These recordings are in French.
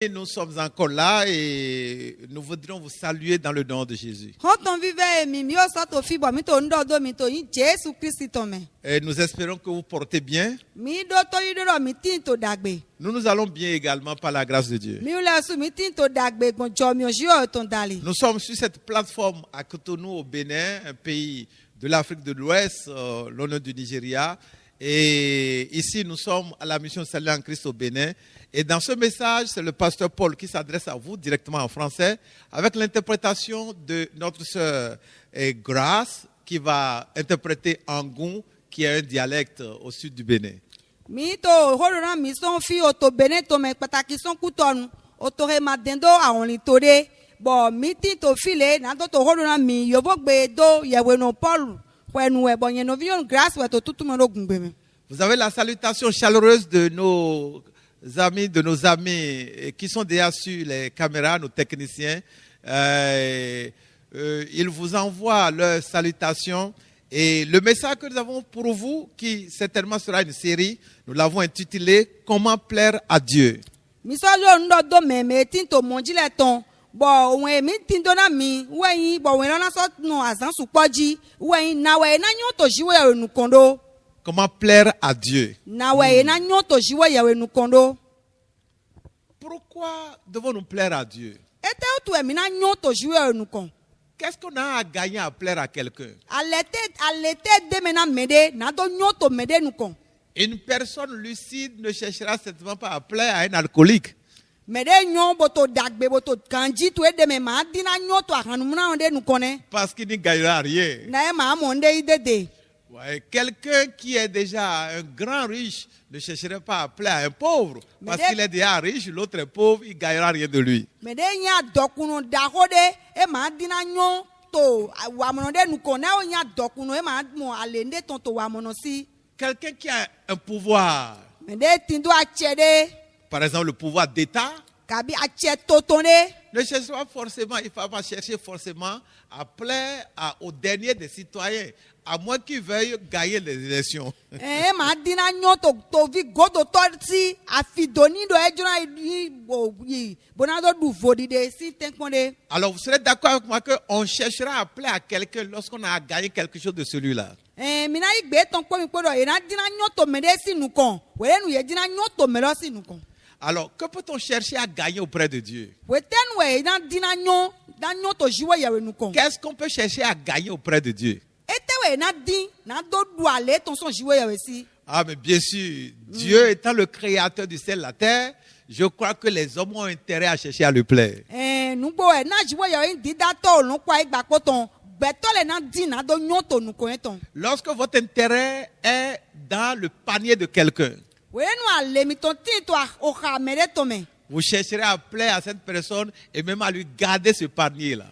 Et nous sommes encore là et nous voudrions vous saluer dans le nom de Jésus. Et nous espérons que vous portez bien. Nous allons bien également par la grâce de Dieu. Nous sommes sur cette plateforme à Cotonou au Bénin, un pays de l'Afrique de l'Ouest, l'honneur du Nigeria. Et ici, nous sommes à la mission Salut en Christ au Bénin. Et dans ce message, c'est le pasteur Paul qui s'adresse à vous directement en français avec l'interprétation de notre sœur Grace qui va interpréter Angoum, qui est un dialecte au sud du Bénin. Vous avez la salutation chaleureuse de nos amis qui sont déjà sur les caméras, nos techniciens. Ils vous envoient leurs salutations. Et le message que nous avons pour vous, qui certainement sera une série, nous l'avons intitulé « Comment plaire à Dieu ». Comment plaire à Dieu. Pourquoi devons-nous plaire à Dieu? Qu'est-ce qu'on a à gagner à plaire à quelqu'un? Une personne lucide ne cherchera certainement pas à plaire à un alcoolique. Parce qu'il n'y gagnera rien. Ouais, quelqu'un qui est déjà un grand riche ne chercherait pas à plaire à un pauvre. Parce qu'il est déjà riche, l'autre est pauvre, il ne gagnera rien de lui. Quelqu'un qui a un pouvoir, par exemple le pouvoir d'État, ne cherche pas forcément, il ne faut pas chercher forcément à plaire au dernier des citoyens, à moins qu'il veuille gagner les élections. Alors vous serez d'accord avec moi qu'on cherchera à plaire à quelqu'un lorsqu'on a gagné quelque chose de celui-là. Alors, que peut-on chercher à gagner auprès de Dieu? Qu'est-ce qu'on peut chercher à gagner auprès de Dieu? Ah, mais bien sûr, Dieu étant le créateur du ciel et de la terre, je crois que les hommes ont intérêt à chercher à le plaire. Lorsque votre intérêt est dans le panier de quelqu'un, vous chercherez à plaire à cette personne et même à lui garder ce panier-là.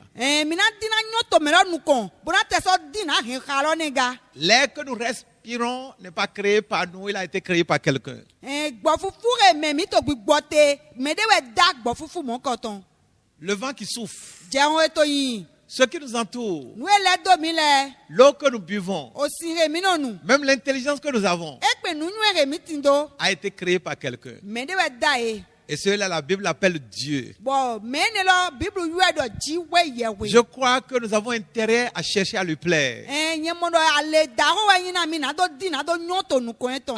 L'air que nous respirons n'est pas créé par nous, il a été créé par quelqu'un. Le vent qui souffle, ce qui nous entoure, l'eau que nous buvons, même l'intelligence que nous avons, a été créée par quelqu'un. Et celui-là, la Bible l'appelle Dieu. Je crois que nous avons intérêt à chercher à lui plaire,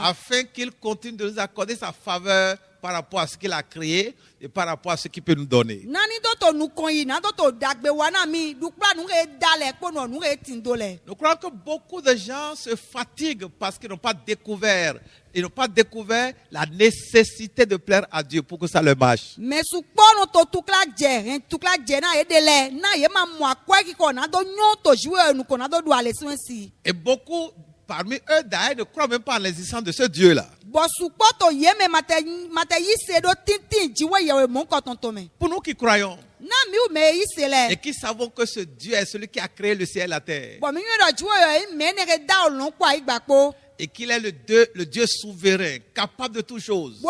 afin qu'il continue de nous accorder sa faveur par rapport à ce qu'il a créé et par rapport à ce qu'il peut nous donner. Nous croyons que beaucoup de gens se fatiguent parce qu'ils n'ont pas découvert la nécessité de plaire à Dieu pour que ça leur marche. Et beaucoup parmi eux d'ailleurs ne croient même pas en l'existence de ce Dieu-là. Pour nous qui croyons et qui savons que ce Dieu est celui qui a créé le ciel et la terre, et qu'il est le Dieu souverain, capable de toutes choses,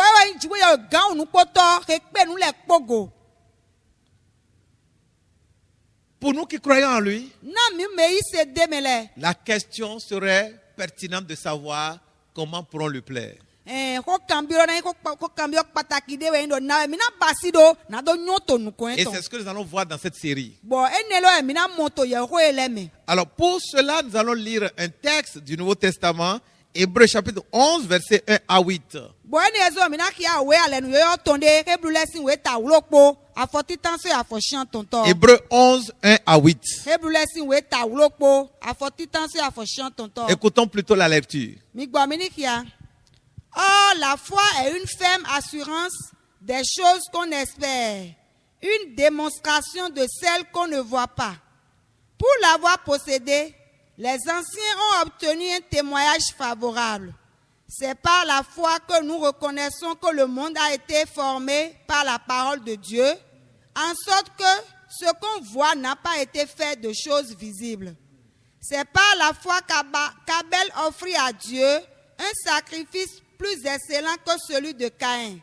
pour nous qui croyons en lui, la question serait pertinente de savoir comment pourrons lui plaire. Et c'est ce que nous allons voir dans cette série. Alors pour cela, nous allons lire un texte du Nouveau Testament, Hébreux chapitre 11, versets 1 à 8. Hébreux 11, 1 à 8. Écoutons plutôt la lecture. Or, la foi est une ferme assurance des choses qu'on espère, une démonstration de celles qu'on ne voit pas. Pour l'avoir possédée, les anciens ont obtenu un témoignage favorable. C'est par la foi que nous reconnaissons que le monde a été formé par la parole de Dieu, en sorte que ce qu'on voit n'a pas été fait de choses visibles. C'est par la foi qu'Abel offrit à Dieu un sacrifice plus excellent que celui de Caïn.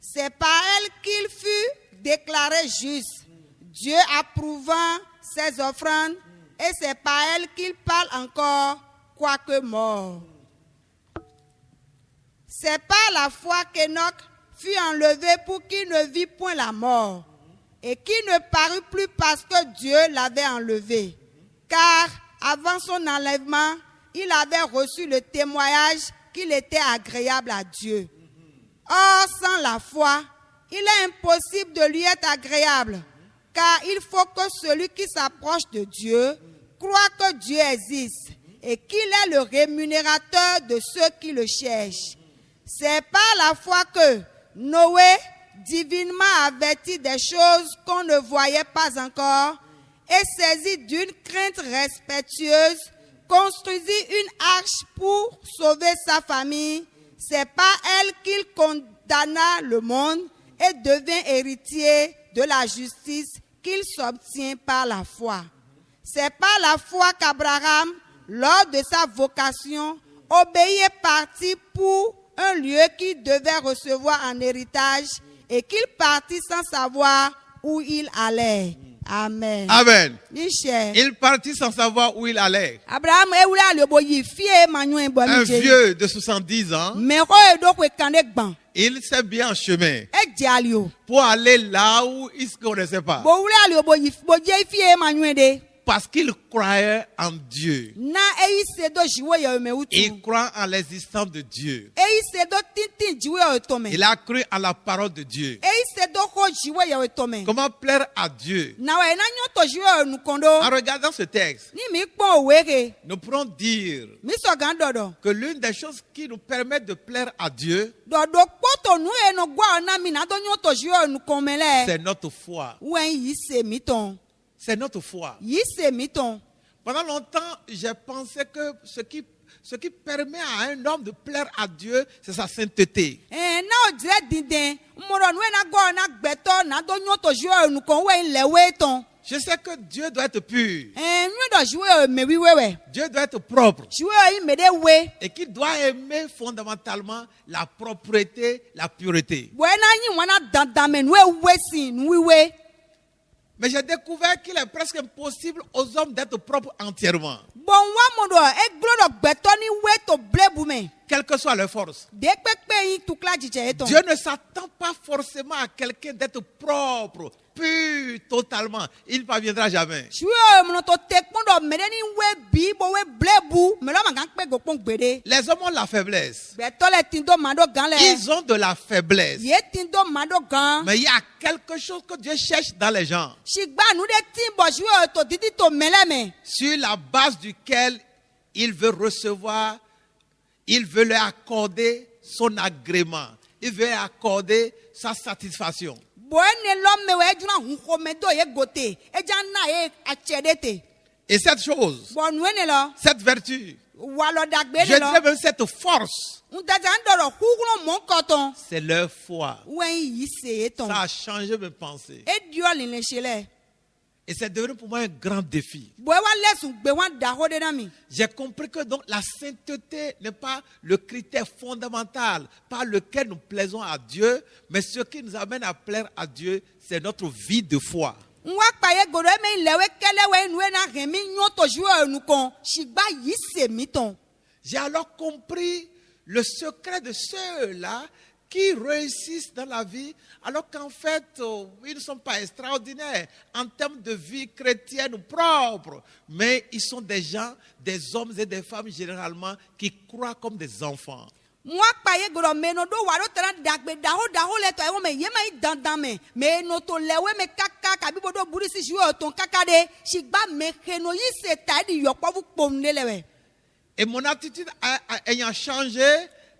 C'est par elle qu'il fut déclaré juste, Dieu approuvant ses offrandes, et c'est par elle qu'il parle encore, quoique mort. C'est par la foi qu'Enoch fut enlevé pour qu'il ne vit point la mort, et qu'il ne parut plus parce que Dieu l'avait enlevé. Car avant son enlèvement, il avait reçu le témoignage qu'il était agréable à Dieu. Or, sans la foi, il est impossible de lui être agréable, car il faut que celui qui s'approche de Dieu croit que Dieu existe et qu'il est le rémunérateur de ceux qui le cherchent. C'est par la foi que Noé, divinement averti des choses qu'on ne voyait pas encore, et saisi d'une crainte respectueuse, construisit une arche pour sauver sa famille. C'est par elle qu'il condamna le monde et devint héritier de la justice qu'il s'obtient par la foi. C'est par la foi qu'Abraham, lors de sa vocation, obéit et partit pour un lieu qu'il devait recevoir en héritage et qu'il partit sans savoir où il allait. Amen. Amen. Il partit sans savoir où il allait. Un vieux de 70 ans, il s'est bien en chemin pour aller là où il ne se connaissait pas. Parce qu'il croyait en Dieu. Il croit en l'existence de Dieu. Il a cru en la parole de Dieu. Comment plaire à Dieu? En regardant ce texte, nous pourrons dire que l'une des choses qui nous permet de plaire à Dieu, c'est notre foi. C'est notre foi. Pendant longtemps, j'ai pensé que ce qui permet à un homme de plaire à Dieu, c'est sa sainteté. Je sais que Dieu doit être pur. Dieu doit être propre. Et qu'il doit aimer fondamentalement la propreté, la pureté. Mais j'ai découvert qu'il est presque impossible aux hommes d'être propres entièrement. Quelle que soit leur force. Dieu ne s'attend pas forcément à quelqu'un d'être propre, pur, totalement. Il ne parviendra jamais. Les hommes ont la faiblesse. Ils ont de la faiblesse. Mais il y a quelque chose que Dieu cherche dans les gens, sur la base duquel il veut recevoir, il veut leur accorder son agrément, il veut leur accorder sa satisfaction. Et cette chose, cette vertu, je dirais même cette force, c'est leur foi. Ça a changé mes pensées. Et c'est devenu pour moi un grand défi. J'ai compris que donc la sainteté n'est pas le critère fondamental par lequel nous plaisons à Dieu, mais ce qui nous amène à plaire à Dieu, c'est notre vie de foi. J'ai alors compris le secret de ceux-là qui réussissent dans la vie, alors qu'en fait, ils ne sont pas extraordinaires en termes de vie chrétienne ou propre, mais ils sont des gens, des hommes et des femmes généralement qui croient comme des enfants. Moi, paye gros meno do waro tera dagbe daho le to ewo me yema I dandan me no to lewe me kaka kabi bodo burisi jiwo ton kaka de shigba me keno yi se tadi yopo vu pomne lewe. Et mon attitude ayant changé,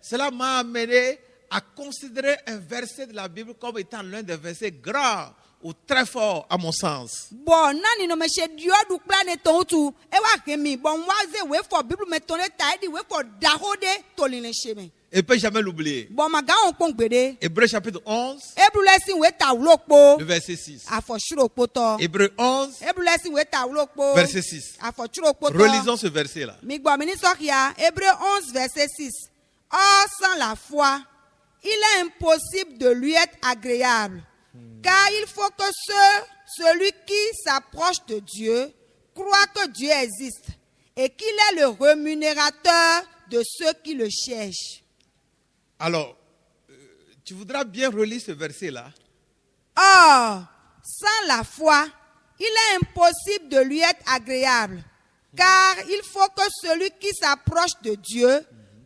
cela m'a amené à considérer un verset de la Bible comme étant l'un des versets grands ou très forts à mon sens. Bon, nani no me she dio du plan ton tu e wa kemi bon waze we for Bible me ton tadi we for daho de tolin sheme. Et puis jamais l'oublier. Bon maga on pon gbede. Hébreux chapitre 11, Hebrew lesson we ta wlokpo. le verset 6. Afo shuro poto. Hébreux 11, Hebrew lesson we ta wlokpo. verset 6. Afo shuro poto. Relisons ce verset-là. Mi gbo mi ni sokia Hébreux 11 verset 6. Or sans la foi, il est impossible de lui être agréable. Car il faut que celui qui s'approche de Dieu croit que Dieu existe et qu'il est le rémunérateur de ceux qui le cherchent. Alors, tu voudras bien relire ce verset-là. Or, sans la foi, il est impossible de lui être agréable. Car il faut que celui qui s'approche de Dieu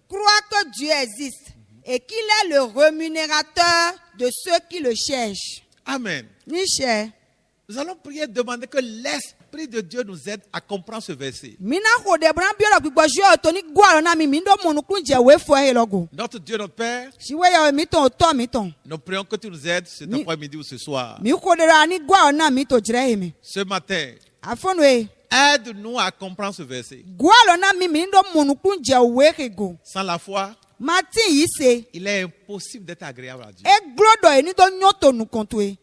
croit que Dieu existe et qu'il est le rémunérateur de ceux qui le cherchent. Amen. Niche. Nous allons prier, demander que l'Esprit de Dieu nous aide à comprendre ce verset. Mina ko de bran bi ora gbigbo jo to ni gwa na mi ndo monukun je we fo he logo. Notre Dieu, notre Père, Si we ya mi to mi ton. nous prions que tu nous aides cet après-midi ou ce soir. Mi ko de ra ni gwa na mi to jire he mi. Ce matin, Afonu e. aide-nous à comprendre ce verset. Gwa na mi ndo monukun je we he go. Sans la foi, Martin yi se. il est impossible d'être agréable à Dieu. E glodo e ni do nyoto nu kontu e.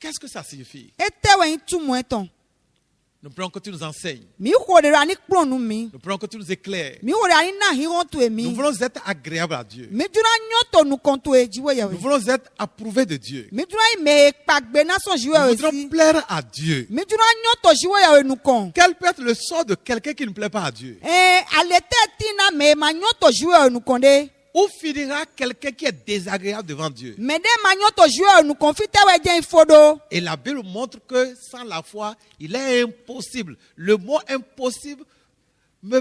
Qu'est-ce que ça signifie? E tewe tu mo eton. Nous prions que tu nous enseignes. Mi ko de ra ni kplo nu mi. Nous prions que tu nous éclaires. Mi wo ra ni na hi won tu e mi. Nous voulons être agréables à Dieu. Mi dura nyoto nu kontu e jiwe ya we. Nous voulons être approuvés de Dieu. Mi dura me pagbe na so jiwe Nous we voudrons si. plaire à Dieu. Mi dura nyoto jiwe ya we nu kon. Quel peut être le sort de quelqu'un qui ne plaît pas à Dieu? Alete tina me ma nyoto jiwe nu konde. Où finira quelqu'un qui est désagréable devant Dieu? Me de ma nyoto jiwe nu kon fite we je ifodo. Et la Bible montre que sans la foi, il est impossible. Le mot impossible me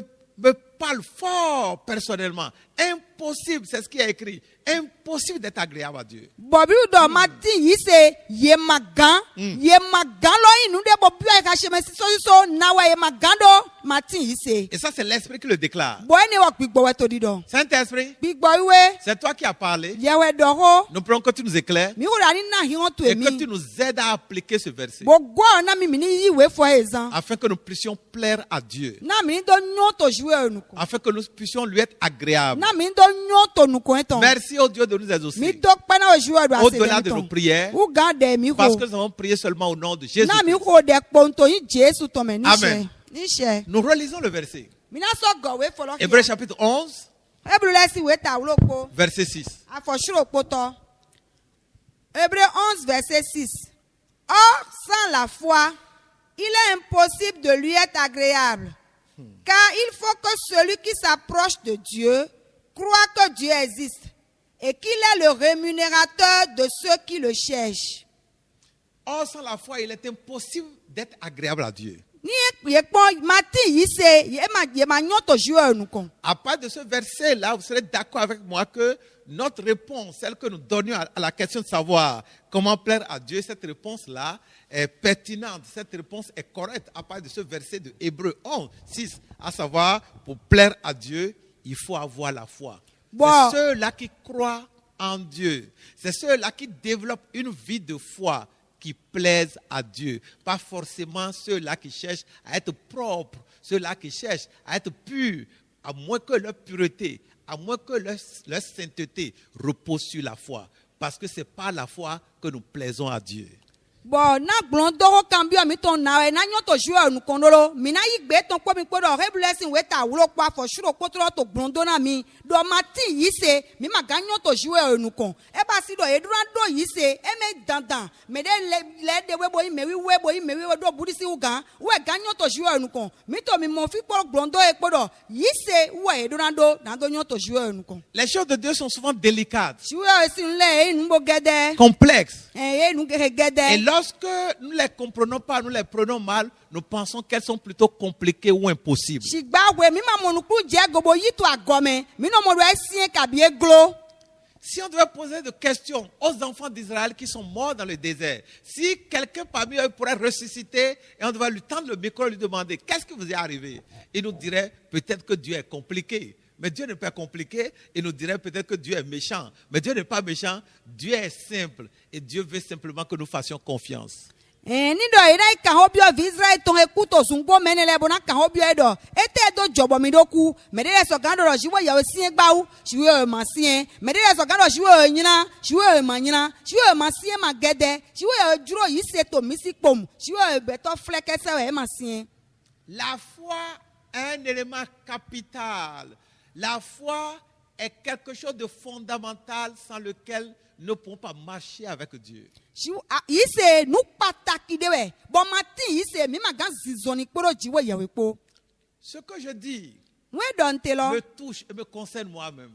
parle fort personnellement. Impossible, c'est ce qui est écrit. Impossible d'être agréable à Dieu. Bobi do mati yi se ye magan lo inu de bobi ai ka sheme so na wa ye magan do mati yi se. Et ça, c'est l'Esprit qui le déclare. Boy ne wa gbigbo we to di do. Saint-Esprit, Gbigbo iwe c'est toi qui as parlé. ye we do ho. Nous prions que tu nous éclaires Mi wo ra ni na hi won tu et emi. que tu nous aides à appliquer ce verset Bo gwa na mi ni yi we fo ezan. afin que nous puissions plaire à Dieu, Na mi do nyoto jiwe nu kon. afin que nous puissions lui être agréables. Na mi do nyoto nu kon eton. Merci au Dieu de nous Mi exaucer do pe na o jiwe do ase. au-delà de nos prières, U ga de mi parce ho. que nous avons prié seulement au nom de Jésus. Na mi ho de ponto yi Jesu to me ni Amen. she. Ni she. Nous relisons le verset. Mi na so go we fo lo. Hébreux chapitre 11, Hébreux lesson we ta wlokpo. verset 6. Afọ̀ṣúrò pọ̀tọ́. Hébreux 11 verset 6. Or, sans la foi, il est impossible de lui être agréable. Car il faut que celui qui s'approche de Dieu croit que Dieu existe et qu'il est le rémunérateur de ceux qui le cherchent. Or, sans la foi, il est impossible d'être agréable à Dieu. Ni yekpɔn mati yi se ye ma nyɔtɔ juwe nu kɔn. À part de ce verset-là, vous serez d'accord avec moi que notre réponse, celle que nous donnions à la question de savoir comment plaire à Dieu, cette réponse-là est pertinente, cette réponse est correcte à part de ce verset de Hébreux 11, 6, à savoir, pour plaire à Dieu, il faut avoir la foi. Bon. C'est ceux-là qui croient en Dieu, c'est ceux-là qui développent une vie de foi qui plaisent à Dieu, pas forcément ceux-là qui cherchent à être propres, ceux-là qui cherchent à être purs, à moins que leur pureté, à moins que leur sainteté repose sur la foi, parce que c'est par la foi que nous plaisons à Dieu. Bon, na glondo cambio mi ton na na nyoto jouer nu kondolo. Mi na yigbe ton ko mi podo reblessing we ta wulo kwa for sure kotro to glondo na mi. Do mati yise mi ma ganyo to jouer nu kon. E ba si do edura do yise e me dandan. Me de le de we boy me we do budisi uga. We ganyo to jouer nu kon. Mi to mi mo fi po glondo e podo yise we edura do na do nyoto jouer nu kon. Les choses de Dieu sont souvent délicates, Jouer sin le nu bo gede. complexes. Nu gede. Et lorsque nous ne les comprenons pas, nous les prenons mal, nous pensons qu'elles sont plutôt compliquées ou impossibles. Shigbawe mi ma monuku je gobo yito agome mi no mo do esien kabi eglo. Si on devait poser des questions aux enfants d'Israël qui sont morts dans le désert, si quelqu'un parmi eux pourrait ressusciter et on devait lui tendre le micro et lui demander qu'est-ce qui vous est arrivé, il nous dirait peut-être que Dieu est compliqué. Mais Dieu n'est pas compliqué. Il nous dirait peut-être que Dieu est méchant. Mais Dieu n'est pas méchant. Dieu est simple. Et Dieu veut simplement que nous fassions confiance. Ni do ira ka hobio Israel ton ekuto zungbo menele bona ka hobio edo ete do jobo mi doku medele so gando ro jiwo ya osien gbau jiwo masien medele so gando jiwo nyina jiwo manyina jiwo masien magede jiwo ya juro yise to misikpom jiwo beto flekese we masien. La foi est un élément capital. La foi est quelque chose de fondamental sans lequel nous ne pouvons pas marcher avec Dieu. Yise nu pataki dewe bon mati yise mi magan zizoni kporo jiwo yewe kpo. Ce que je dis me touche et me concerne moi-même.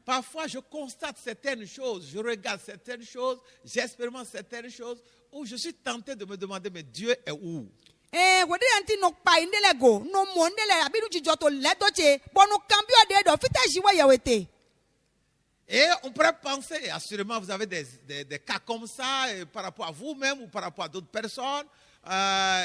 Parfois, je constate certaines choses, je regarde certaines choses, j'expérimente certaines choses où je suis tenté de me demander, mais Dieu est où? Et on pourrait penser, assurément vous avez des cas comme ça par rapport à vous-même ou par rapport à d'autres personnes.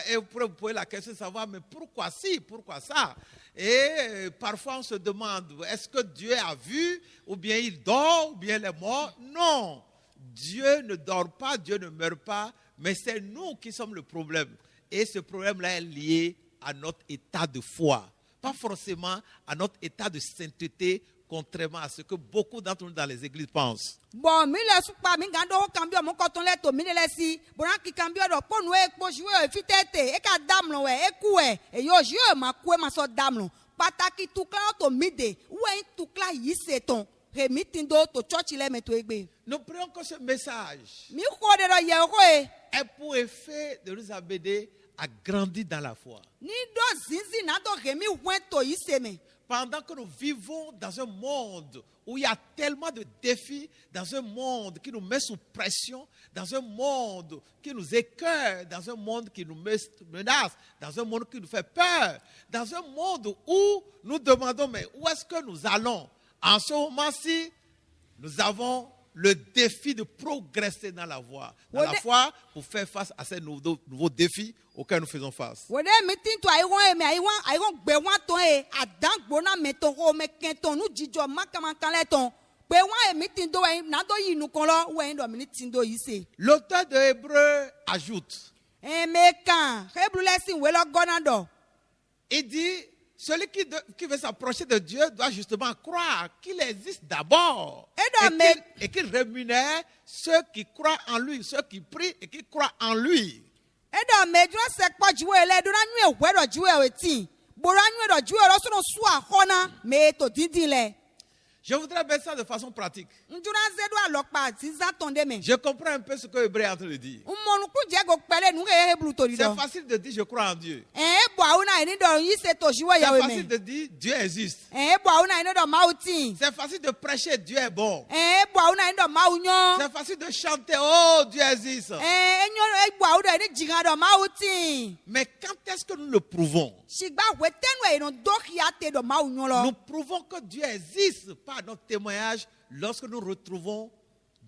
Et vous pouvez vous poser la question de savoir, mais pourquoi si, pourquoi ça? Et parfois on se demande, est-ce que Dieu a vu, ou bien il dort, ou bien il est mort? Non, Dieu ne dort pas, Dieu ne meurt pas, mais c'est nous qui sommes le problème. Et ce problème-là est lié à notre état de foi, pas forcément à notre état de sainteté, contrairement à ce que beaucoup d'entre nous dans les églises pensent. Bon, mi le supa mi gando cambio mon coton le to mi le si bona ki cambio do ko nu e po jouer fitete e ka damlo we e ku e yo jouer ma ku ma so damlo pataki tukla to mide we tukla yiseton re mitindo to church le meto egbe. Nous prions que ce message mi ko de do ye ko e ait pour effet de nous amener à grandir dans la foi. Ni do zinzi na do remi wento yiseme. Pendant que nous vivons dans un monde où il y a tellement de défis, dans un monde qui nous met sous pression, dans un monde qui nous écœure, dans un monde qui nous menace, dans un monde qui nous fait peur, dans un monde où nous demandons, mais où est-ce que nous allons? En ce moment-ci, nous avons le défi de progresser dans la foi pour faire face à ces nouveaux défis auxquels nous faisons face. L'auteur de Hébreux ajoute, il dit, celui qui veut s'approcher de Dieu doit justement croire qu'il existe d'abord et qu'il rémunère ceux qui croient en lui, ceux qui prient et qui croient en lui. Je voudrais mettre ça de façon pratique. Je comprends un peu ce que Hébreu est en train de dire. C'est facile de dire je crois en Dieu. C'est facile de dire Dieu existe. C'est facile de prêcher Dieu est bon. C'est facile de chanter oh Dieu existe. Mais quand est-ce que nous le prouvons? Nous prouvons que Dieu existe par notre témoignage lorsque nous retrouvons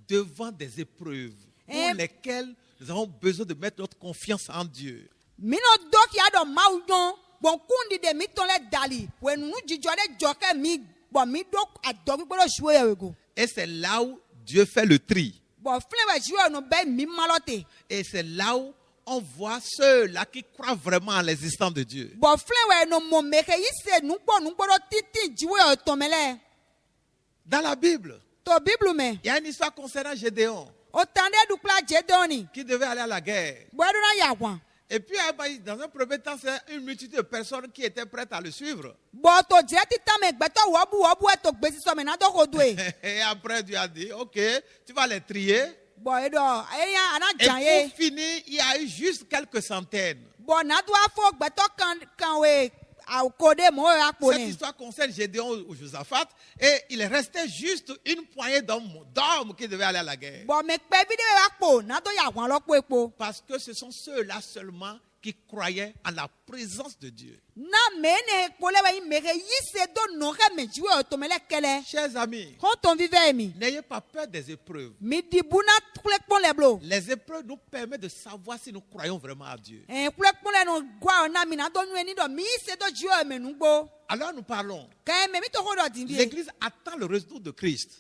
devant des épreuves pour lesquelles nous avons besoin de mettre notre confiance en Dieu. Et c'est là où Dieu fait le tri. Et c'est là où on voit ceux-là qui croient vraiment en l'existence de Dieu. Dans la Bible, il y a une histoire concernant Gédéon. Otande dukla jedoni. qui devaient aller à la guerre. Boedona yawan. Et puis, dans un premier temps, c'est une multitude de personnes qui étaient prêtes à le suivre. Boto jeti tame gbeto wobu eto gbesi so me na do kodwe. Et après, Dieu a dit, ok, tu vas les trier. Bo edo eya ana Et jaye. pour finir, il y a eu juste quelques centaines. Bo na do afo gbeto kan we au kode mo Cette akpone. histoire concerne Gédéon ou Josaphat. Et il restait juste une poignée d'hommes qui devaient aller à la guerre. Bo me pe bi de akpo na do yawan lo po epo. Parce que ce sont ceux-là seulement qui croyaient en la présence de Dieu. Na mene kole we mere yise do no re me jiwe otomele kele. Chers amis, Quand on vivait mi. n'ayez pas peur des épreuves. Mi dibuna kule pon le blo. Les épreuves nous permettent de savoir si nous croyons vraiment à Dieu. Kule pon le no gwa na mi na do nwe ni do mi se do jiwe me nugbo. Alors nous parlons. Ka me mi to ho do dimbi. L'Église attend le retour de Christ.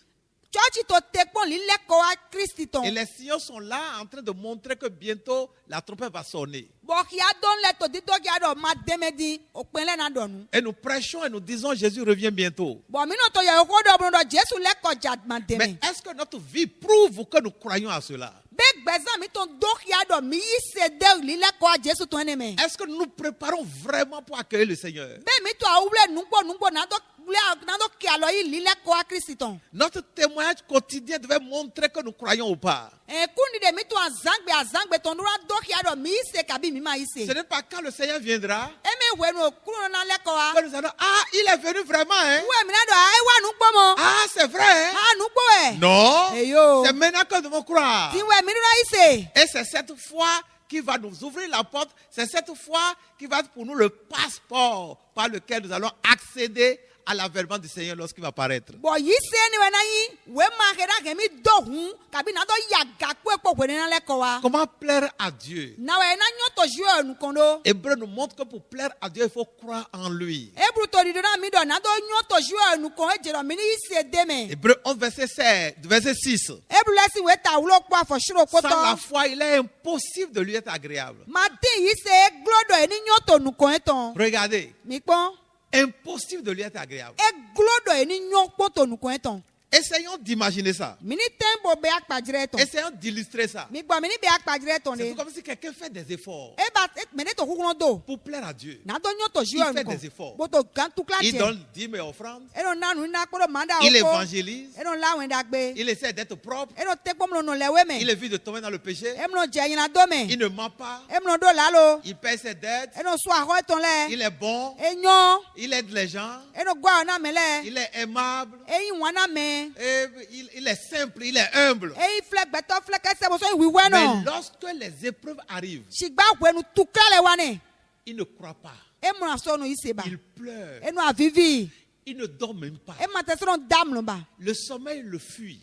Church to tekpon li leko wa Christ ton. Et les signaux sont là en train de montrer que bientôt la trompette va sonner. Bo ki adon le to di do ki ado ma demedi openle na do nu. Et nous prêchons et nous disons Jésus revient bientôt. Bo mi no to ye ko do bro do Jesu leko jad ma Mais deme. est-ce que notre vie prouve que nous croyons à cela? Be gbezan mi ton do ki ado mi se de li leko wa Jesu ton ene me. Est-ce que nous nous préparons vraiment pour accueillir le Seigneur? Be mi to awule nugbo na do ki alo yi li leko wa Christ ton. Notre témoignage quotidien devait montrer que nous croyons ou pas. Kundi de mi to azangbe ton do do ki ado mi se kabi mi ma ise. Ce n'est pas quand le Seigneur viendra Eme we no kuro na leko wa. que nous allons, ah, il est venu vraiment, hein? We mi na do ai wa nugbo mo. Ah, c'est vrai, hein? Ah nugbo e. Non, Eyo. c'est maintenant que nous devons croire. Ti we mi na ise. Et c'est cette foi qui va nous ouvrir la porte. C'est cette foi qui va être pour nous le passeport par lequel nous allons accéder à l'avènement du Seigneur lorsqu'il va paraître. Bo yi se ni we na yi we ma ke da ke mi do hun kabi na do ya ga ku epo we na le ko wa. Comment plaire à Dieu? Na we na nyo to ju enu kondo. Hébreu nous montre que pour plaire à Dieu, il faut croire en lui. Ebru to di do na mi do na do nyo to ju enu ko e jero mi ni se de me. Hébreu 11, verset 6. Ebru le si we ta wulo po afo shiro ko Sans to. la foi, il est impossible de lui être agréable. Ma din yi se glodo e ni nyo to nu ko e ton. Regardez, Mi pon. impossible de lui être agréable. E glodo e ni nyo po to nu ko e ton. Essayons d'imaginer ça. Mi ni tembo be akpajire ton. Essayons d'illustrer ça. Mi gbo mi ni be akpajire ton C'est de. comme si quelqu'un fait des efforts E ba me ne to kukuno do. pour plaire à Dieu. Na do nyo to ju Il enu fait ko. des efforts. Bo to gan tu kla Il je. donne 10 000 offrandes. Eno nanu na kporo manda Il oko. évangélise. Eno la wen dagbe. Il essaie d'être propre. Eno tekpo mlo no lewe me. Il évite de tomber dans le péché. Emno je yin na do me. Il ne ment pas. Emno do lalo. Il paie ses dettes. Eno so aho ton le. Il est bon. Enyo. Il aide les gens. Eno gwa na me le. Il est aimable. Eyin wana me. Et il est simple. Il est humble. Eyin flek beto flek ese bo so wi we Mais no. lorsque les épreuves arrivent, Shigba wenu tukla le wane. il ne croit pas. Emno aso no iseba. Il pleure. Eno avivi. Il ne dort même pas. Emma te so dam lo ba. Le sommeil le fuit.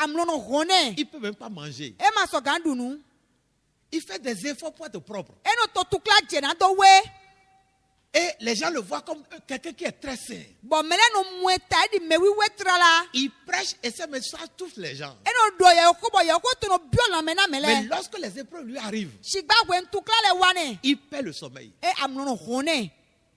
Amlo no rone. Il ne peut même pas manger. Emma so gandu nu. Il fait des efforts pour être propre. Eno to tukla je na do we. Et les gens le voient comme quelqu'un qui est très sain. Bon mele no mueta di me wi we trala. Il prêche et ses messages touchent les gens. Eno do ye ko bo ye ko to no bio la me na Mais mele. lorsque les épreuves lui arrivent, Shigba wen tukla le wane. il perd le sommeil. E amlo no rone.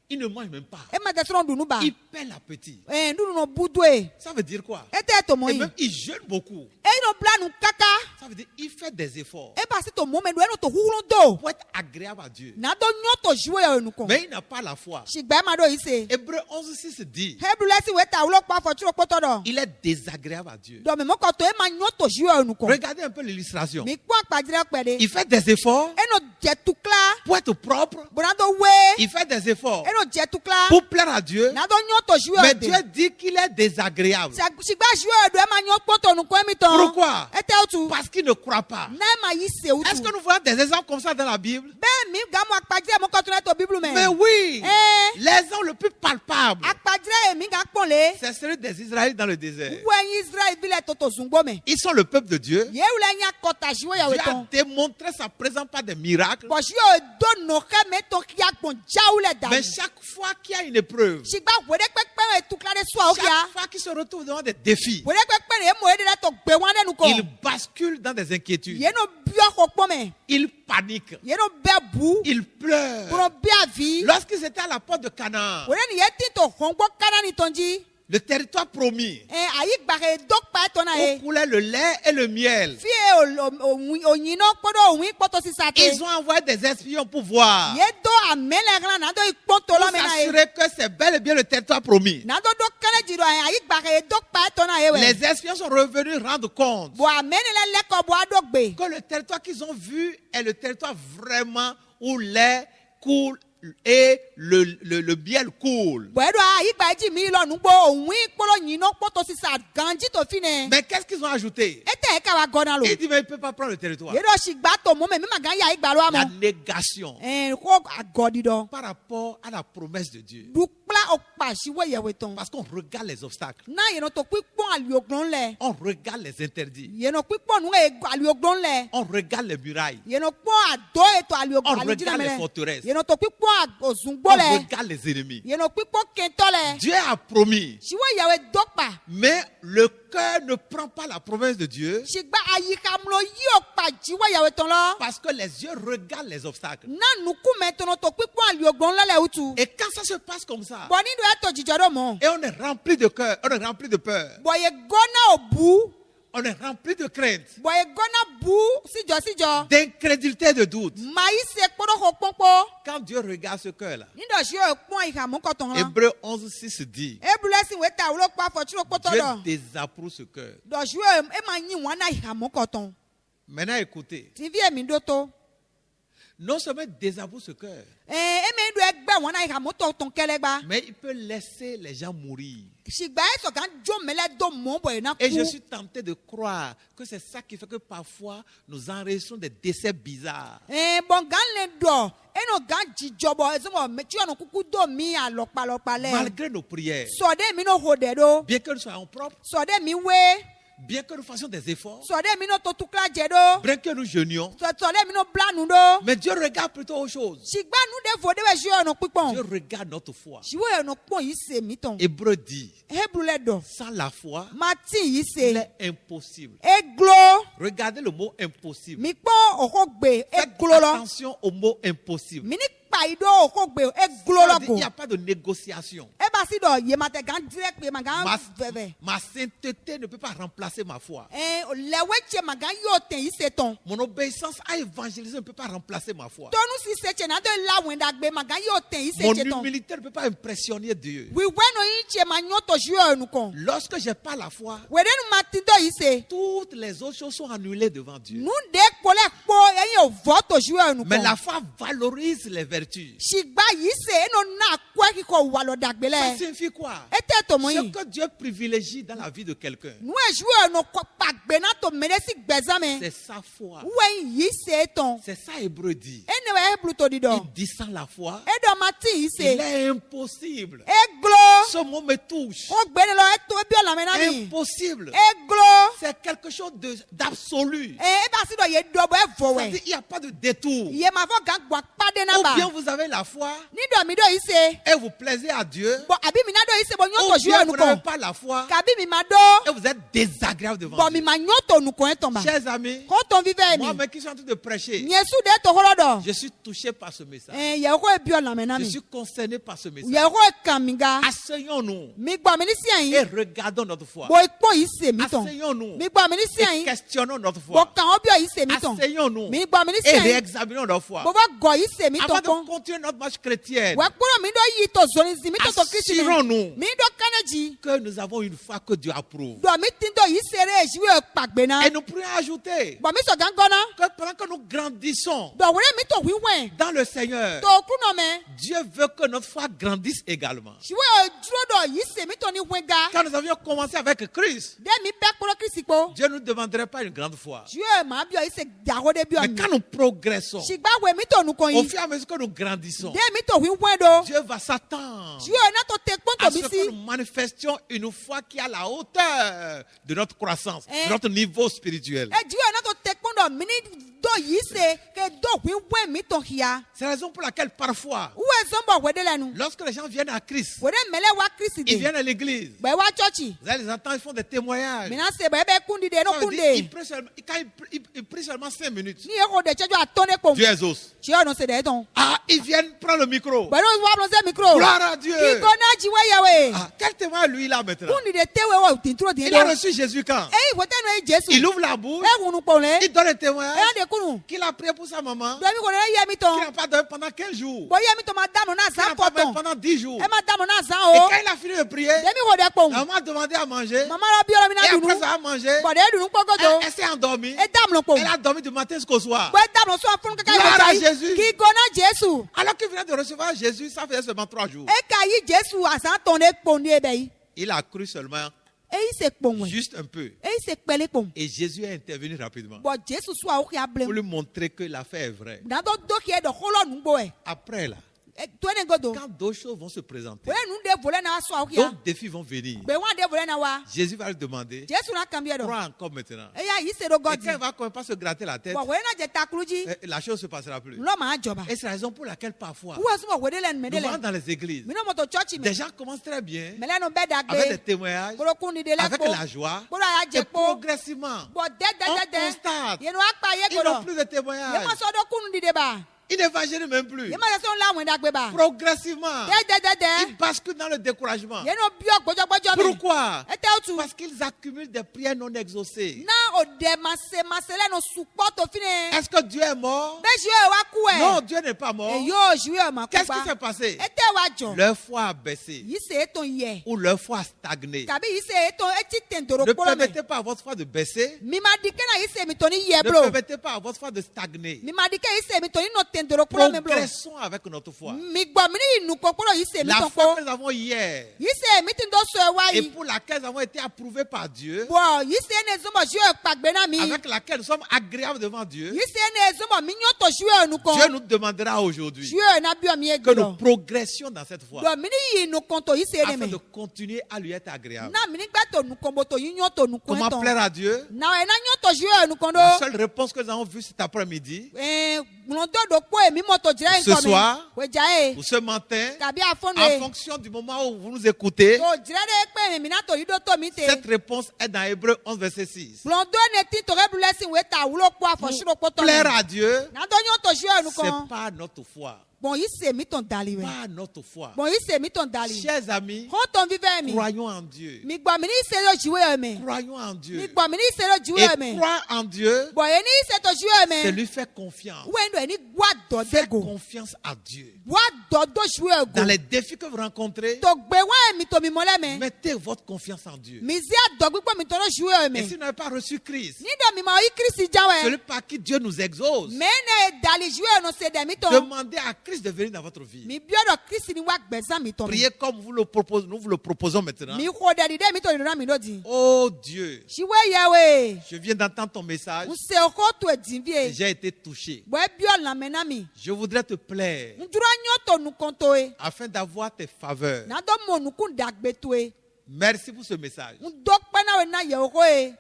Il ne mange même pas. Emma te so dunu ba. Il perd l'appétit. Ndunu no budwe. Ça veut dire quoi? Ete to mo Et yi. même il jeûne beaucoup. E no planu kaka. Ça veut dire qu'il fait des efforts E ba si to mo me do eno to hulo do. pour être agréable à Dieu. Na do nyo to juwe ye nu ko. Mais il n'a pas la foi. Shigba ma do ise. Hébreu 11:6 dit, Hebrew lesi we ta ulo pa fo chiro poto do. il est désagréable à Dieu. Do me mo ko to e ma nyo to juwe nu ko. Regardez un peu l'illustration. Mi kwa akpajire pe de. Il fait des efforts Eno je tukla. pour être propre. Bona do we. Il fait des efforts Eno je tukla. pour plaire à Dieu. Na do nyo to juwe Mais de. Dieu dit qu'il est désagréable. Shigba juwe do e ma nyo poto nu ko mi ton. Pourquoi? Ete otu. Parce qu'il ne croit pas. Na ma yi se utu. Est-ce que nous voyons des exemples comme ça dans la Bible? Ben mi ga mo akpajire mo ko to na to Bible me. Mais oui, Eh. l'exemple le plus palpable, Akpajire mi ga ponle. c'est celui des Israélites dans le désert. Wen Israel vile toto zungbo me. Ils sont le peuple de Dieu. Ye ule nya kota juwe ya Dieu a weton. démontré sa présence par des miracles. Bo juwe do no ke me to kia gbon jaule da. Mais chaque fois qu'il y a une épreuve, Shigba wede pepe e tukla de so okia. chaque fois qu'il se retrouve devant des défis, Wede pepe e mo e de to gbe wan de nu ko. il bascule dans des inquiétudes. Ye no bio ko me. Il panique. Ye no be bu. Il pleure. Pro bia vi. Lorsqu'ils étaient à la porte de Canaan, Wede ni ye ti to hongbo kana ni tonji. le territoire promis, ayi gbare dokpa etona où e coulait le lait et le miel. fie onyino kpodo onwi kpoto sisate Ils ont envoyé des espions pour voir, ye do amele glan na do ikpoto pour lo me na e s'assurer que c'est bel et bien le territoire promis. na do kele jiro ayi gbare dokpa etona e we Les espions sont revenus rendre compte bo amene le leko bo adogbe que le territoire qu'ils ont vu est le territoire vraiment où lait coule et le miel coule. bo edo ayi gba ji mi lo nugbo onwi kpolo nyino kpoto sisa ganji to fine Mais qu'est-ce qu'ils ont ajouté? ete e ka wa gona lo Ils disent mais il ne peut pas prendre le territoire. ye do shigba to mo me ma gan ya igba lo La amo négation ko agodi do par rapport à la promesse de Dieu. du kpla okpa shiwe yewe ton Parce qu'on regarde les obstacles, na ye no to pipon alioglon le on regarde les interdits, ye no pipon nu e alioglon le on regarde les murailles, ye no po ado eto alioglon on regarde les forteresses, ye no to pipon ozungbo on le regarde les ennemis. ye no pipon kento le Dieu a promis, shiwe yewe dokpa mais le cœur ne prend pas la promesse de Dieu shigba ayikamlo yi okpa jiwe yewe ton lo parce que les yeux regardent les obstacles. na nuku me to no to pipon alioglon le utu Et quand ça se passe comme ça, bo ni do eto jijodo mo et on est rempli de cœur, on est rempli de peur, bo ye gona obu on est rempli de crainte, bo ye gona bu sijo d'incrédulité, de doute. mayi se kpodo ho pompo Quand Dieu regarde ce cœur-là, ni do shi o pon ihamu koton la Hébreu 11:6 dit, ebulesi weta ulo pa fo chiro kpoto Dieu do désapprouve ce cœur. do shi e ma yin wan na ihamu koton Maintenant écoutez, tv emi do to non seulement il désapprouve ce cœur, eme do egbe wan na ihamu to ton kelegba mais il peut laisser les gens mourir. shigba e so kan jo mele do mo bo na Et je ku suis tenté de croire que c'est ça qui fait que parfois nous enregistrons des décès bizarres. bon gan le do eno gan jijobo ezomo me ti onu kuku do mi alopa le Malgré nos prières, so de mi no hode do bien que nous soyons propres, so de mi we bien que nous fassions des efforts, so de mi no to tukla je do bien que nous jeûnions, so de mi no blanu do mais Dieu regarde plutôt aux choses. shigba nu de vo de we shi onu pipon Dieu regarde notre foi. shiwe onu pon yi se mi ton Hébreu dit, hebru le do sans la foi, mati yi il se est impossible. eglo Regardez le mot impossible. mi pon okogbe Faites eglo lo attention au mot impossible. mi ni pa ido okogbe eglo Ça lo veut dire, go il n'y a pas de négociation. e ba si do ye mate gan direct pe magan Ma, veve ma sainteté ne peut pas remplacer ma foi. lewe che magan yo ten yi se ton Mon obéissance à évangéliser ne peut pas remplacer ma foi. tonu si se che na de la wenda gbe magan yo ten yi se Mon che ton humilité ne peut pas impressionner Dieu. we no yi che ma nyo to shi onu kon Lorsque j'ai pas la foi, we de nu mati do yi se toutes les autres choses sont annulées devant Dieu. nu de pole po eyin o vo to shi onu Mais la kon foi valorise les vertus. shigba yi se eno na kwe ki ko wa lo dagbe Ça le signifie quoi? ete to mo Ce yi que Dieu privilégie dans la vie de quelqu'un, nu e shi onu ko pa gbe na to mele si gbezame c'est sa foi. we yi se ton C'est ça Hébreu dit. ene we hebru to di do Il dit sans la foi, edo mati yi il se est impossible. eglo Ce mot me touche. o gbe ne lo eto bi o la me na mi Impossible. eglo C'est quelque chose d'absolu. e ba si do ye do bo e vo Ça veut dire we qu'il n'y a pas de détour. ye ma fo gan gba pade na Ou ba bien vous avez la foi ni do mi do yi se et vous plaisez à Dieu. bo abi mi na do yi se bo nyo Ou to shi bien onu vous n'avez kon pas la foi kabi mi ma do et vous êtes désagréable devant bo Dieu. mi ma nyo to nu kon e ton ba Chers amis, ko ton vive moi mi même qui suis en train de prêcher, Yesu de to holo do je suis touché par ce message. ye ko e bi o la me na Je mi suis concerné par ce message. ye ko e kan mi ga Asseyons-nous mi gba mi ni si et ayin regardons notre foi. bo ipo yi se mi ton Asseyons-nous mi gba mi ni si et ayin questionnons notre bo foi. kan o bi o yi se mi ton Asseyons-nous mi gba mi ni si et ayin réexaminons notre foi. bo ba go yi se mi ton Avant kon de continuer notre marche chrétienne, we kporo mi do yi to zoni zi mi to to kristi ni assurons-nous mi do kaneji que nous avons une foi que Dieu approuve. do mi tin do yi se re ji we pagbe na Et nous pourrions ajouter bo mi so gan gona que pendant que nous grandissons do wure mi to wi wen dans le Seigneur, to ku no me Dieu veut que notre foi grandisse également. ji we duro do yi se mi to ni wen ga Quand nous avions commencé avec Christ, de mi pe kporo kristi po Dieu ne nous demanderait pas une grande foi. ji we ma bi o yi se daho de bi o Mais mi quand nous progressons, shigba we mi to nu kon au yi fur et à mesure que nous grandissons, de mi to wi wen do Dieu va s'attendre ji we na to te kpon à to ce bi que si nous manifestions une foi qui est à la hauteur de notre croissance, de notre niveau spirituel. e ji we na to te kpon do mi ni do do yi se ke do wi we mi ton hia. C'est la raison pour laquelle parfois, Où est zombo wede la nu? lorsque les gens viennent à Christ, Wede mele wa Christ ils de. viennent à l'église. Ba wa church. Vous allez les entendre, ils font des témoignages. Mina se ba be kundi de no Ça veut dire, kunde. ils prient seulement, quand ils prient seulement 5 minutes, Ni e ko de chejo atone ko. Dieu exauce. Chi o no se de ton. Ah, ils viennent prendre le micro. Ba no wa blo se micro. Gloire à Dieu. Ki ko na ji we yawe. Ah, quel témoin lui là maintenant? Kundi de tewe wa tintro de. Il a reçu Jésus quand? Eh, wote no Jésus. Il ouvre la bouche, E kunu po le. il donne un témoignage E de kunu. qu'il a prié pour sa maman, Do mi ko le ye mi ton. qu'il n'a pas dormi pendant 15 jours, Bo ye mi ton ma dano na qu'il sa n'a pas dormi poto. pendant 10 jours. E ma dano na sa Et o. quand il a fini de prier, Demi ko de po. la maman a demandé à manger. Mama la bi o mi Et na dunu. après ça a mangé. Bo de dunu ko godo. Elle s'est endormie. E dam lo po. Elle a dormi du matin jusqu'au soir. Bo dam lo so fun ka Gloire à ka Jésus. Ki ko na Jésus. Alors qu'il venait de recevoir Jésus, ça faisait seulement 3 jours. E ka yi Jésus asan ton e po ni e be yi. Il a cru seulement E yi se po we. juste un peu. E yi se pele po. Et Jésus est intervenu rapidement Bo Jésus so a o ki pour ablem. lui montrer que l'affaire est vraie. Na do do ki e do holo nu bo e. Après là, To ne godo. quand d'autres choses vont se présenter, We nu de vole na so a o ki a. d'autres défis vont venir, Be wa de vole na wa. Jésus va lui demander, Jésus na kambie do. crois encore maintenant. E ya yi se do Et godi. quand il va quand même pas se gratter la tête, Bo we na je takuluji. la chose ne se passera plus. Lo ma joba. Et c'est la raison pour laquelle parfois, Où est-ce que wede len nous medele? allons dans les églises, Mi no moto church me. des gens commencent très bien, Mele no be avec des dagbe. témoignages, Bolo kundi de le avec ko. la joie, Bolo ya et je ko. progressivement, Bo de on de. constate, Ye no akpa ye ils n'ont godo. plus de Ye témoignages. ma so do kundi de ba. Ils n'évangélisent même plus. Ye ma so la wen dagbe ba. Progressivement, De. ils basculent dans le découragement. Ye no bio gbojo gbojo mi. Pourquoi? E te otu. Parce qu'ils accumulent des prières non exaucées. Na o de masele no support fine. Est-ce que Dieu est mort? Be jue wa ku e. Non, Dieu n'est pas mort. E yo jue ma ku Qu'est-ce qui ba. s'est passé? E te wa jo. Leur foi a baissé Yi se ton ye. ou leur foi a stagné. Kabi yi se ton e ti tendoro Ne polo me. permettez pas à votre foi de baisser. Mi ma dike na yi se mi toni ye Ne blo. permettez pas à votre foi de stagner. Mi ma dike yi se mi toni no tendoro polo me blo. Progressons avec notre foi. Mi gbo mi ni nu kokoro yi se mi La ton foi ko. que nous avons hier Yi se mi tin do so e wa et yi. pour laquelle nous avons été approuvés par Dieu, Bo yi se ne zomo jue pagbe na mi. avec laquelle nous sommes agréables devant Dieu, Yi se ne zomo mi nyo to jue nu ko. Dieu nous demandera aujourd'hui Jue na bio mi e que nous gbo. progressions dans cette foi Do mi ni yi nu kon to yi se ne afin me. de continuer à lui être agréable. Na mi ni gba to nu kon bo to yi nyo to nu kon Comment ton. plaire à Dieu? Na e na nyo to jue nu kon do. La seule réponse que nous avons vue cet après-midi, Glondo do po e mi moto jire Ce nko mi. soir, We jae. ou ce matin, Kabi afonu en e. fonction du moment où vous nous écoutez, To jire de pe mi na to yi do to mi te. cette réponse est dans Hébreux 11, verset 6. Glondo ne ti to re blessing we ta wulo po afo shiro po to. Plaire à Dieu, Na do nyo to jue nu c'est kon. pas notre foi. Bon yi se mi ton dali we. Pas notre foi. Bon yi se mi ton dali. Chers amis, Ho ton vive mi. croyons en Dieu. Mi gba mi ni se lo jiwe e me. Croyons en Mi Dieu. gba mi ni se lo jiwe e Et me. croire en Dieu, Bon ye ni se to jiwe e c'est me. lui faire confiance. We ndo ni gwa do Faire dego. confiance à Dieu. Gwa do jiwe e Dans go. les défis que vous rencontrez, To gbe wa e mi to mi mole me. mettez votre confiance en Dieu. Mi zi a do gbigbo mi to lo jiwe e Et me. si vous n'avez pas reçu Christ, Ni do mi ma yi Kristi jawe. celui par qui Dieu nous exauce, Me ne dali jiwe no se de mi to. demandez à Christ de venir dans votre vie. Mi bio do Kristi ni wa gbeza mi to. Priez comme nous vous le proposons maintenant. Mi ho de de mi to ira mi do di. Oh Dieu, Jiwe ye we. je viens d'entendre ton message. Un se ko to e din vie. J'ai été touché. Bo e bio la me na mi. Je voudrais te plaire Ndura nyo to nu kon to e. afin d'avoir tes faveurs. Na do mo nu kun dagbe to e. Merci pour ce message. Ndo pe na we na ye ho e.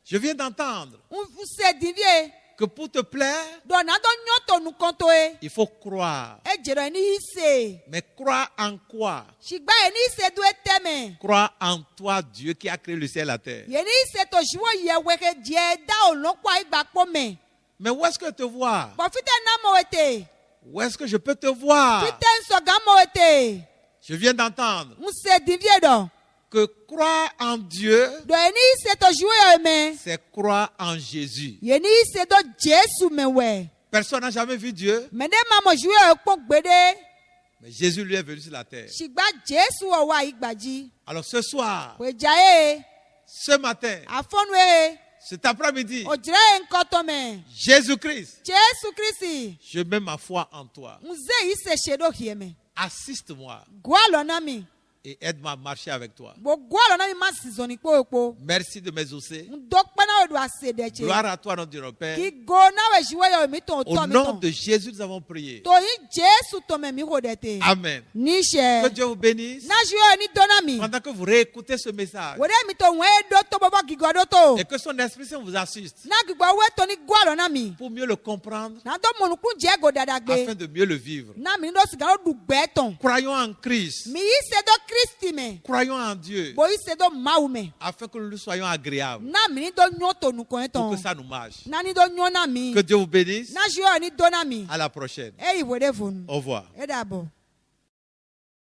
Je viens d'entendre Un se din vie. que pour te plaire, Do na do nyo to nu kon to e. il faut croire. E jero ni se. Mais croire en quoi? Shigba e ni se do e teme. Croire en toi, Dieu qui a créé le ciel et la terre. Ye ni se to jiwo ye we ke die da o lo kwa igba po me. Mais où est-ce que je te vois? Bo fite na mo ete. Où est-ce que je peux te voir? Fite nso ga mo ete. Je viens d'entendre Un se din vie do. que croire en Dieu, Do e ni se to jiwo ye me. c'est croire en Jésus. Ye ni se do Jesu me we. Personne n'a jamais vu Dieu, Me de ma mo jiwo e po gbede. mais Jésus lui est venu sur la terre. Shigba Jesu o wa igbaji. Alors ce soir, We jae. ce matin, Afonu e. cet après-midi, O jire nko to me. Jésus-Christ, Jesu Kristi. je mets ma foi en toi. Nze yi se shedo hie me. Assiste-moi. Gwa lo na mi. et aide-moi à marcher avec toi. Merci de m'exaucer. Gloire à toi, notre Père. Au nom de Jésus, nous avons prié. Amen. Que Dieu vous bénisse. Pendant que vous réécoutez ce message et que son Esprit Saint vous assiste pour mieux le comprendre afin de mieux le vivre. Croyons en Christ. Croyons en Dieu afin que nous soyons agréables pour que ça nous marche. Que Dieu vous bénisse. À la prochaine. Au revoir.